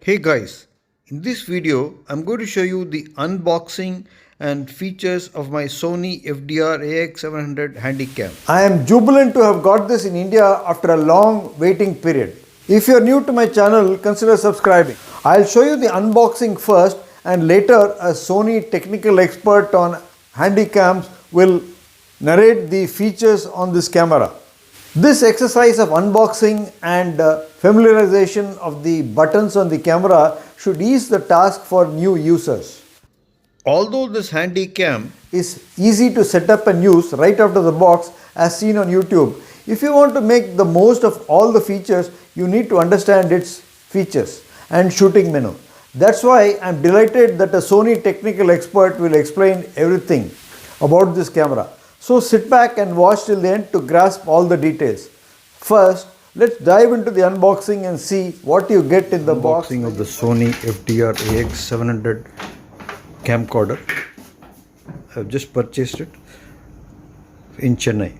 Hey guys, in this video I'm going to show you the unboxing and features of my Sony FDR AX 700 handycam. I am jubilant to have got this in India after a long waiting period. If you are new to my channel, consider subscribing. I'll show you the unboxing first and later a Sony technical expert on handycams will narrate the features on this camera. This exercise of unboxing and familiarization of the buttons on the camera should ease the task for new users. Although this handy cam is easy to set up and use right out of the box as seen on YouTube, if you want to make the most of all the features, you need to understand its features and shooting menu. That's why I'm delighted that a Sony technical expert will explain everything about this camera. So sit back and watch till the end to grasp all the details. First, let's dive into the unboxing and see what you get in the box. Unboxing of the Sony FDR AX 700 camcorder. I've just purchased it in Chennai.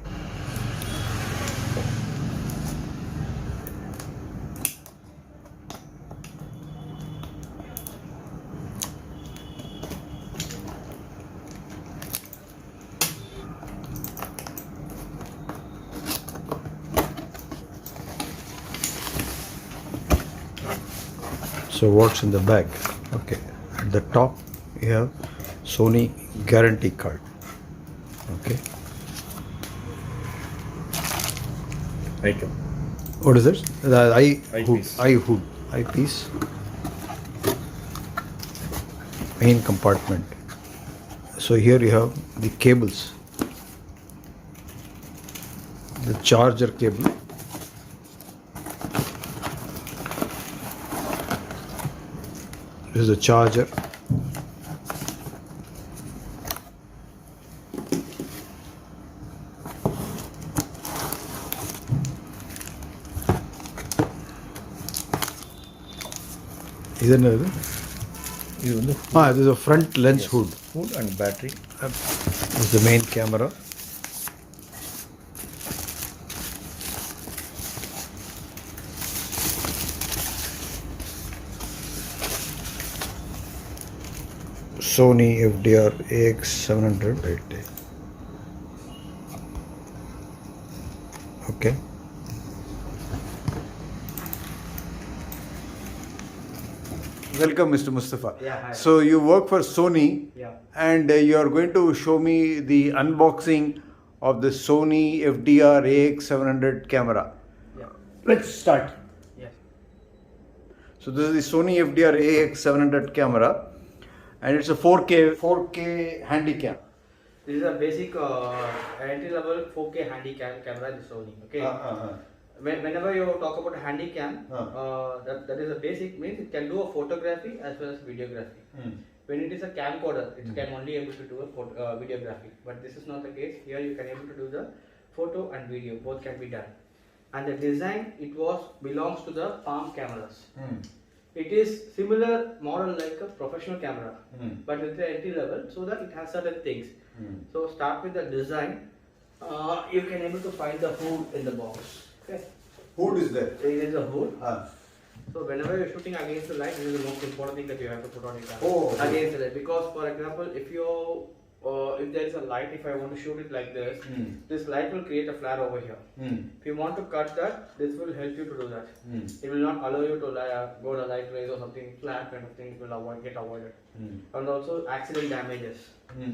So what's in the bag? Okay, at the top you have Sony guarantee card. Okay. Icon. What is this? The Eyepiece. Eyepiece. Main compartment. So here you have the cables. The charger cable. This is the charger. This is a front lens hood. Hood and battery. This is the main camera. Sony FDR AX 700 right there. Okay. Welcome, Mr. Mustafa. Yeah, hi. So you work for Sony, Yeah. and you are going to show me the unboxing of the Sony FDR AX 700 camera. Yeah. Let's start. Yes. So this is the Sony FDR AX 700 camera, and it's a 4K handycam. This is a basic entry-level 4K handy camera in Sony. Okay. Whenever you talk about a handy cam, that is a basic, means it can do a photography as well as videography. When it is a camcorder, it can only able to do a videography. But this is not the case. Here you can able to do the photo and video, both can be done. And the design, it belongs to the palm cameras. It is similar model like a professional camera, but with the entry level, so that it has certain things. So start with the design. You can able to find the hood in the box. Okay. Hood is there. There is a hood. So whenever you're shooting against the light, this is the most important thing that you have to put on your camera. Oh, okay. Against the light, because for example, if there is a light, if I want to shoot it like this, this light will create a flare over here. If you want to cut that, this will help you to do that. It will not allow you to go to light rays or something flat kind of thing. It will get avoided. And also accident damages.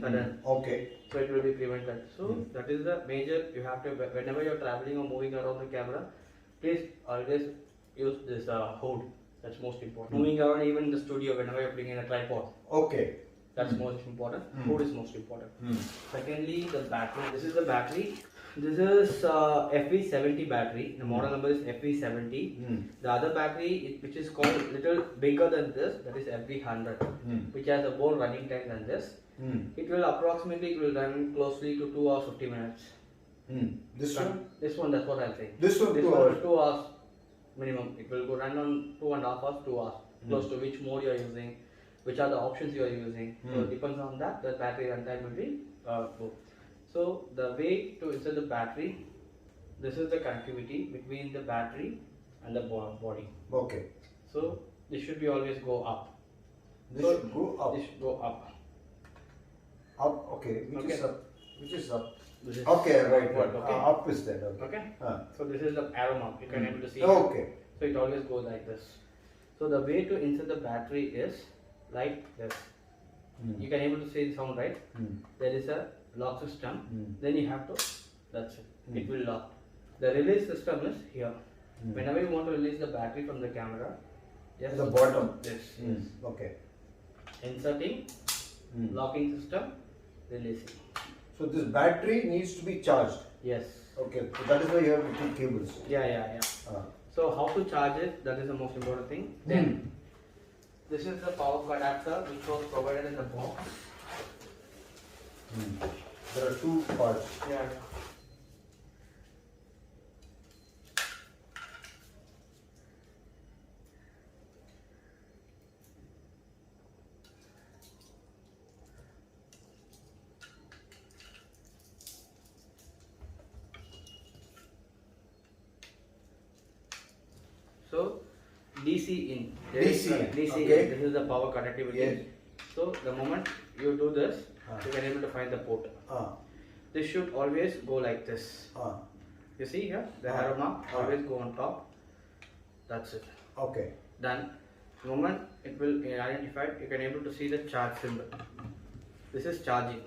Sudden. Okay. So it will be prevented. So that is the major. You have to, whenever you're traveling or moving around the camera, please always use this hood. That's most important. Moving around even in the studio, whenever you're putting in a tripod. Okay. That's most important. Hood is most important. Secondly, the battery. This is the battery. This is FV70 battery. The model number is FV70. The other battery, which is called a little bigger than this, that is FV100, which has a more running time than this. It will run closely to 2 hours 50 minutes. This one? This one, that's what I'll say. This one 2 hours. 2 hours minimum. It will go run on 2.5 hours, 2 hours. Close to which mode you are using, which are the options you are using. So it depends on that. The battery runtime will be low. So the way to insert the battery, this is the connectivity between the battery and the body. Okay. So this should be always go up. This should go up. This should go up. Up, okay. Which Okay. is up? Which is up? This is Okay, right. upward, Right. okay. Up is that. Okay. Okay. Ah. So this is the arrow mark. You can able to see. Okay. So it always goes like this. So the way to insert the battery is like this. You can able to see the sound, right? There is a lock system. Then you have to. That's it. It will lock. The release system is here. Whenever you want to release the battery from the camera, At the bottom. This. Okay. Inserting, locking system, releasing. So this battery needs to be charged. Yes. Okay. So that is why you have two cables. Yeah. Ah. So how to charge it? That is the most important thing. Then this is the power adapter which was provided in the box. There are two parts. Yeah. So DC in. There is DC in, DC okay. in. This is the power connectivity. Yes. So the moment you do this, you can able to find the port. Ah. This should always go like this. Ah. You see here, the arrow mark always go on top. That's it. Okay. Done. The moment it will be identified, you can able to see the charge symbol. This is charging.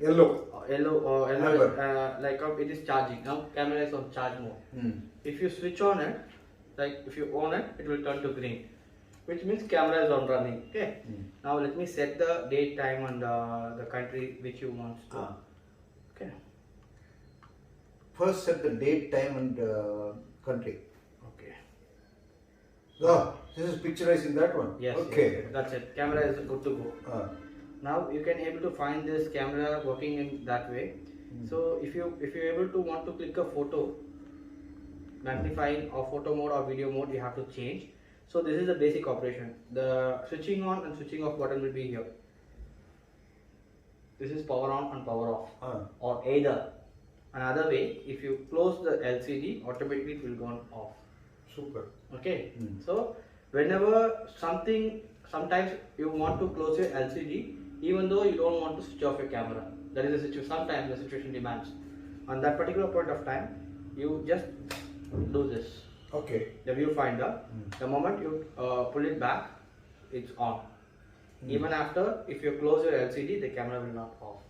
Yellow. Yellow, Amber. like it is charging. Now camera is on charge mode. If you switch on it, like if you on it, it will turn to green, which means camera is on running. Okay. Now let me set the date, time, and the country which you want to. Okay. First set the date, time, and country. Okay. Ah, this is picturizing that one. Yes. Okay. Yes, that's it. Camera is good to go. Now you can able to find this camera working in that way. So if you able to want to click a photo, magnifying or photo mode or video mode, you have to change. So this is the basic operation. The switching on and switching off button will be here. This is power on and power off. Or either another way, if you close the LCD, automatically it will go on off. Super. Okay. So whenever sometimes you want to close your LCD, even though you don't want to switch off your camera. That is the situation. Sometimes the situation demands. On that particular point of time, you just do this. Okay. The viewfinder. The moment you pull it back, it's on. Even after, if you close your LCD, the camera will not off.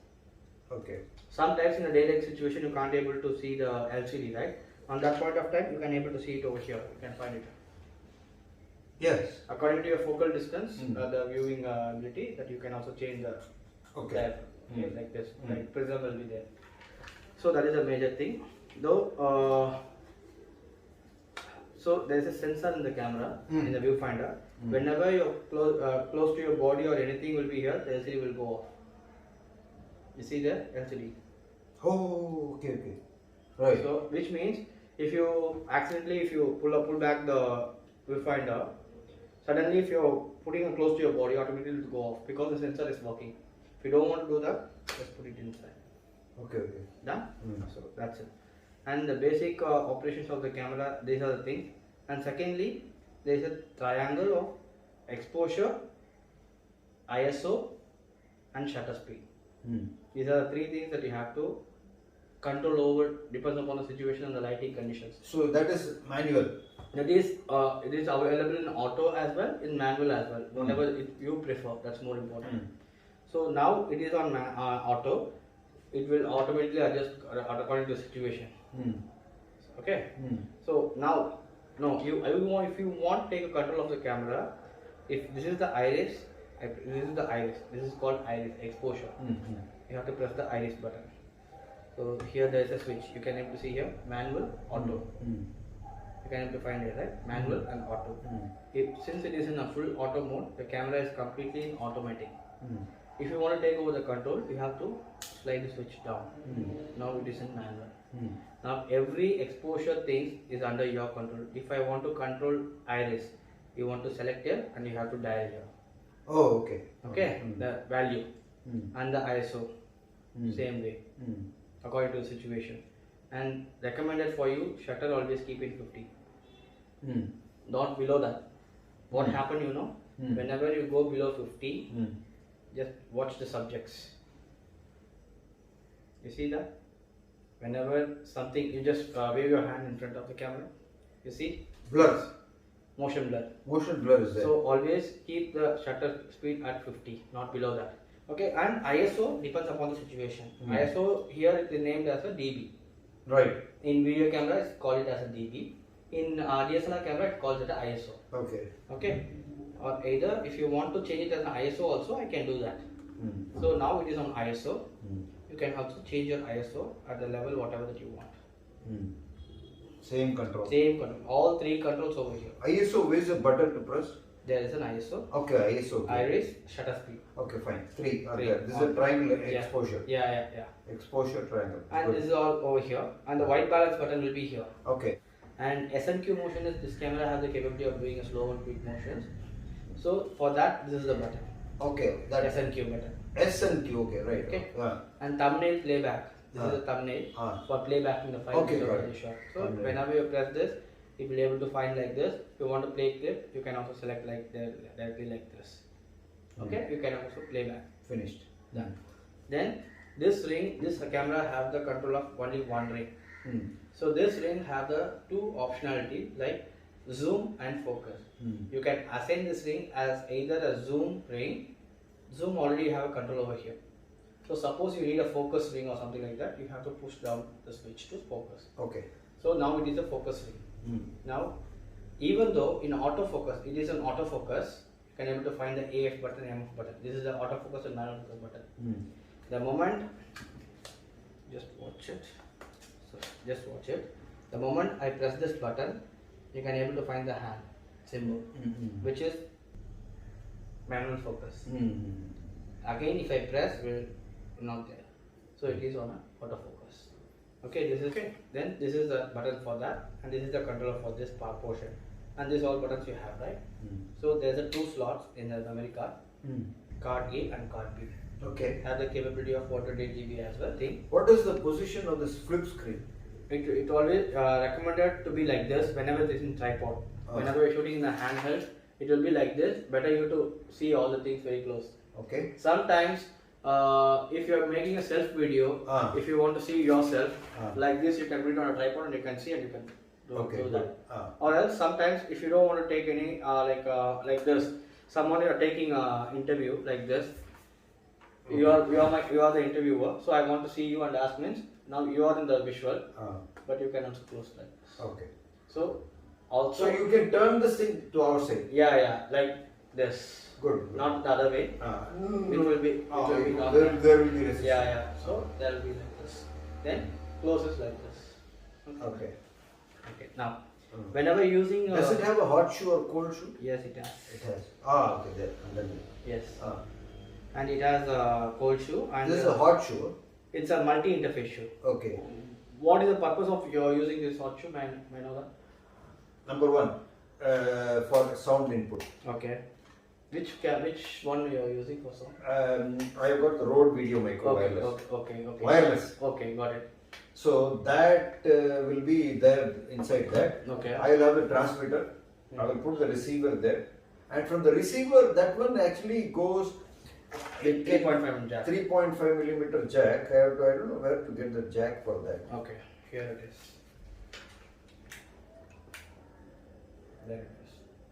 Okay. Sometimes in a daylight situation, you can't able to see the LCD, right? On that point of time, you can able to see it over here. You can find it. Yes. According to your focal distance, the viewing ability, that you can also change the Okay. like this, like prism will be there. So that is a major thing. Though, so there is a sensor in the camera, in the viewfinder. Whenever you're close to your body or anything will be here, the LCD will go off. You see there, LCD. Oh, okay. Right. So which means if you accidentally pull back the viewfinder, suddenly if you're putting it close to your body, automatically it will go off because the sensor is working. If you don't want to do that, just put it inside. Okay. Done? So that's it. And the basic operations of the camera, these are the things. And secondly, there is a triangle of exposure, ISO, and shutter speed. These are the three things that you have to control over, depends upon the situation and the lighting conditions. So that is manual. That is, it is available in auto as well, in manual as well. Whenever you prefer, that's more important. So now it is on auto. It will automatically adjust according to the situation. Okay. So now, if you want to take a control of the camera, if this is the iris, this is called iris exposure. You have to press the iris button. So here there is a switch. You can able to see here manual, auto. You can able to find it, right? Manual and auto. Since it is in a full auto mode, the camera is completely in automatic. If you want to take over the control, you have to slide the switch down. Now it is in manual. Now every exposure thing is under your control. If I want to control iris, you want to select here and you have to dial here. Oh, okay. Okay, the value and the ISO, same way, according to the situation. And recommended for you, shutter always keep it 50. Not below that. What happened, you know, whenever you go below 50, just watch the subjects. You see that? Whenever something, you just wave your hand in front of the camera. You see? Blurs. Motion blur. Motion blur is there. So always keep the shutter speed at 50, not below that. Okay, and ISO depends upon the situation. ISO here it is named as a dB. Right. In video camera, it's called it as a dB. In DSLR camera, it calls it a ISO. Okay. Okay. Or either if you want to change it as an ISO also, I can do that. So now it is on ISO. You can also change your ISO at the level whatever that you want. Same control. Same control. All three controls over here. ISO, where's the button to press? There is an ISO. Okay, ISO. Okay. Iris, shutter speed. Okay, fine. Three are Three. there. This is a triangle Yeah. exposure. Yeah. Exposure triangle. And Good. this is all over here. And the white balance button will be here. Okay. And SNQ motion is this camera has the capability of doing a slow and quick motions. So for that, this is the button. Okay. That SNQ button. S and Q. Okay, right. Okay. Yeah. And thumbnail playback. This is a thumbnail for playbacking the file. Okay, got it. Shot. So Thumbnail. whenever you press this, you will be able to find like this. If you want to play clip, you can also select like directly like this. Okay. You can also playback. Finished. Done. Then this ring, this camera have the control of only one ring. So this ring have the two optionality like zoom and focus. You can assign this ring as either a zoom ring. Zoom already have a control over here. So suppose you need a focus ring or something like that, you have to push down the switch to focus. Okay. So now it is a focus ring. Now, even though in autofocus, it is an autofocus, you can able to find the AF button, MF button. This is the autofocus and non-focus button. The moment, just watch it. So just watch it. The moment I press this button, you can able to find the hand symbol, which is manual focus. Again, if I press, will not there. So it is on a autofocus. Okay, this is okay. Then this is the button for that, and this is the controller for this portion. And these all buttons you have, right? So there's a two slots in the memory card, card A and card B. Okay. Have the capability of 428 GB as well. Thing. What is the position of this flip screen? It always recommended to be like this whenever it is in tripod. Whenever you're shooting in the handheld, it will be like this. Better you to see all the things very close. Okay. Sometimes if you are making a self video, if you want to see yourself like this, you can put it on a tripod and you can see and you can do that. Or else sometimes if you don't want to take any like this, someone you are taking an interview like this. You are the interviewer, so I want to see you and ask means now you are in the visual, but you can also close like this. Okay. So also So you can turn this thing to our side. yeah like this. Good. Not the other way. It will be normal. There will be resistance. Yeah. So there will be like this. Then closes like this. Okay. Okay. Now, whenever using Does it have a hot shoe or cold shoe? yes, it has. It has. Okay, there. Underneath. Yes. And it has a cold shoe and This is a hot shoe. it's a multi-interface shoe. Okay. What is the purpose of your using this hot shoe? May I know that? Number one, for sound input. Okay. Which one you are using for sound? I have got the Rode Video Micro Okay. wireless. Okay. Wireless. Okay, got it. So that will be there inside that. Okay. I will have the transmitter. I will put the receiver there, and from the receiver, that one actually goes. It 3.5 jack. 3.5 millimeter jack. I don't know where to get the jack for that. Okay, here it is. There it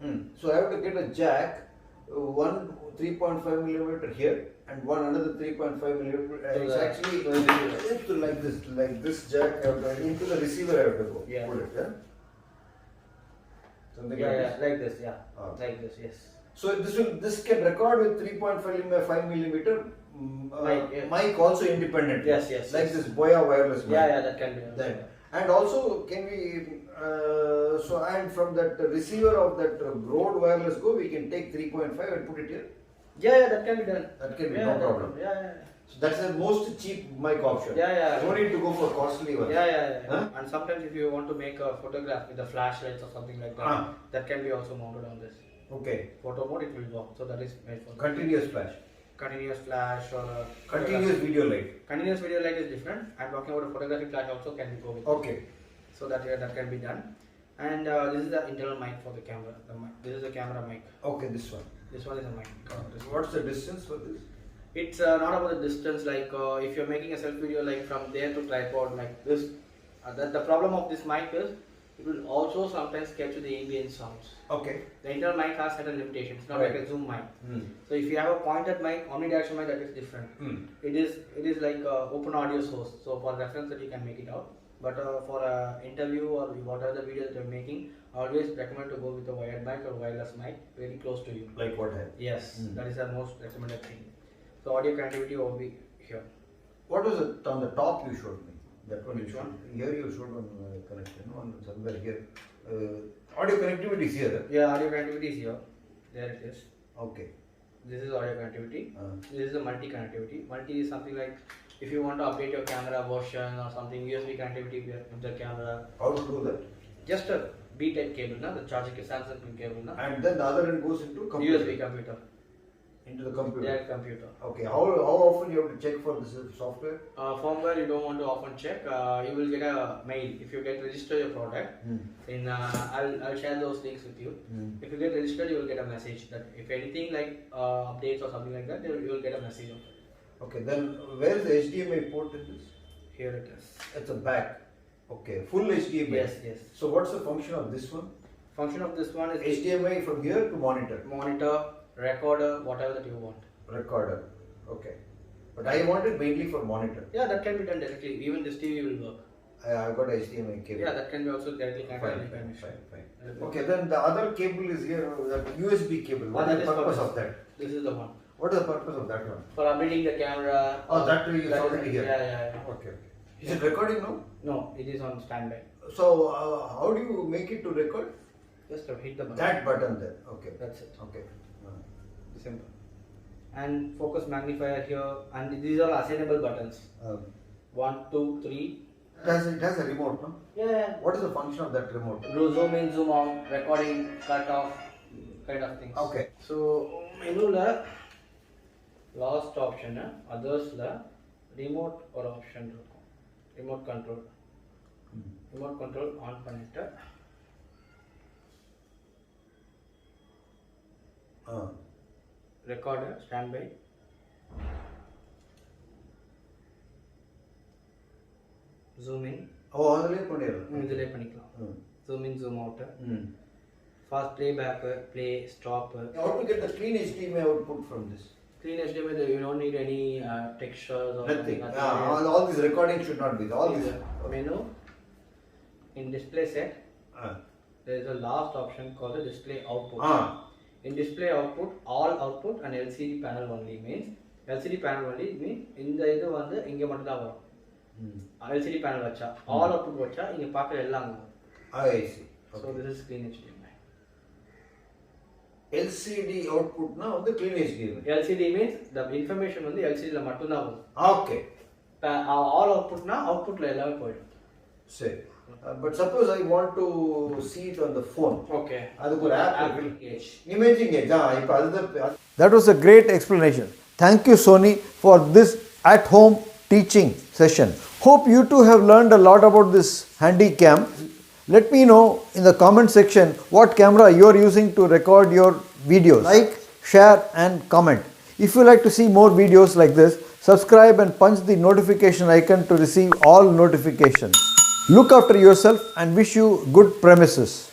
is. So I have to get a jack, one 3.5 millimeter here, and one another 3.5 millimeter. It's actually it's like this jack. I have to, into the receiver. I have to go. Yeah. Put it. Yeah. Something Yeah, like this. like this. Yeah, Okay. like this. Yes. So this can record with 3.5 millimeter mic also independent. Yes. Like yes. this Boya wireless mic. Yeah, that can be. That. And also can we and from that receiver of that Rode wireless Go, we can take 3.5 and put it here. Yeah, that can be done. That can be Yeah, no that- problem. Yeah. So that's the most cheap mic option. Yeah. No need to go for costly ones. Yeah. Huh? And sometimes if you want to make a photograph with the flashlights or something like that, that can be also mounted on this. Okay. Photo mode it will work. So that is made for Continuous flash. continuous flash or Continuous video light. Continuous video light is different. I'm talking about a photographic flash also can be go with. Okay. So that can be done. And this is the internal mic for the camera. This is the camera mic. Okay, this one. This one is a mic. What's the distance for this? It's not about the distance, like if you're making a self video like from there to tripod like this. The problem of this mic is it will also sometimes capture the ambient sounds. Okay. The internal mic has certain limitations. It's not Right. like a zoom mic. So if you have a pointed mic, omnidirectional mic, that is different. It is like open audio source. So for reference that you can make it out. But for an interview or whatever the video that you're making, I always recommend to go with a wired mic or wireless mic very close to you. Like what happened? Yes, that is the most recommended thing. So audio connectivity will be here. What was it on the top you showed me? That one. Which one? Here you showed one connection, one somewhere here. Audio connectivity is here. Yeah, audio connectivity is here. There it is. Okay. This is audio connectivity. This is the multi connectivity. Multi is something like if you want to update your camera version or something, USB connectivity with the camera. How to do that? Just a B-type cable, na? The charging Samsung cable, na? And then the other end goes into computer. USB computer. Into the computer. Direct computer. Okay. How often you have to check for this software? Firmware you don't want to often check. You will get a mail if you get register your product. I'll share those links with you. If you get registered, you will get a message that if anything like updates or something like that, you will get a message of it. Okay. Then where is the HDMI port in this? Here it is. It's a back. Okay. Full HDMI. Yes, yes. So what's the function of this one? Function of this one is HDMI from here to monitor. Monitor, recorder, whatever that you want. Recorder. Okay. But I want it mainly for monitor. Yeah, that can be done directly. Even this TV will work. I've got HDMI cable. Yeah, that can be also directly connected. Fine. Okay, then the other cable is here, that USB cable. What is the purpose of that? This is the one. What is the purpose of that one? For updating the camera. Oh, that is already here. Yeah. Okay. Is it recording now? No, it is on standby. So, how do you make it to record? Just hit the button. That button there. Okay. That's it. Okay. Simple. And focus magnifier here, and these are assignable buttons. 1, 2, 3. It has a remote, no? Yeah. What is the function of that remote? Zoom in, zoom out, recording, cut off, kind of things. Okay. So menu la last option, others la remote or option இருக்கும். Remote control. Remote control on பண்ணிட்டு recorder standby. Zoom in. அதிலே பண்ணிடலாம். இதிலே பண்ணிக்கலாம். Zoom in, zoom out. Fast playback, play, stop. How to get the clean HDMI output from this? Clean HDMI, you don't need any textures or Nothing. nothing. All this recording should not be there. All this. Menu. In display set, Ah. there is a last option called the display output. Ah. In display output, all output and LCD panel only means LCD panel only means இந்த இது வந்து இங்க மட்டும் தான் வரும். LCD panel வச்சா all output வச்சா இங்க பார்க்குற எல்லாம் அங்க வரும். I see. So this is clean HDMI. LCD output na வந்து clean HDMI. LCD means the information வந்து LCD ல மட்டும் தான் வரும். Okay. All output na output ல எல்லாமே போயிடும். சரி. But suppose I want to see it on the phone. Okay. அதுக்கு ஒரு app Edge. Imaging edge. இப்போ அதுதான். That was a great explanation. Thank you, Sony, for this at-home teaching session. Hope you too have learned a lot about this handycam. Let me know in the comment section what camera you are using to record your videos. Like, share and comment. If you like to see more videos like this, subscribe and punch the notification icon to receive all notifications. Look after yourself and wish you good premises.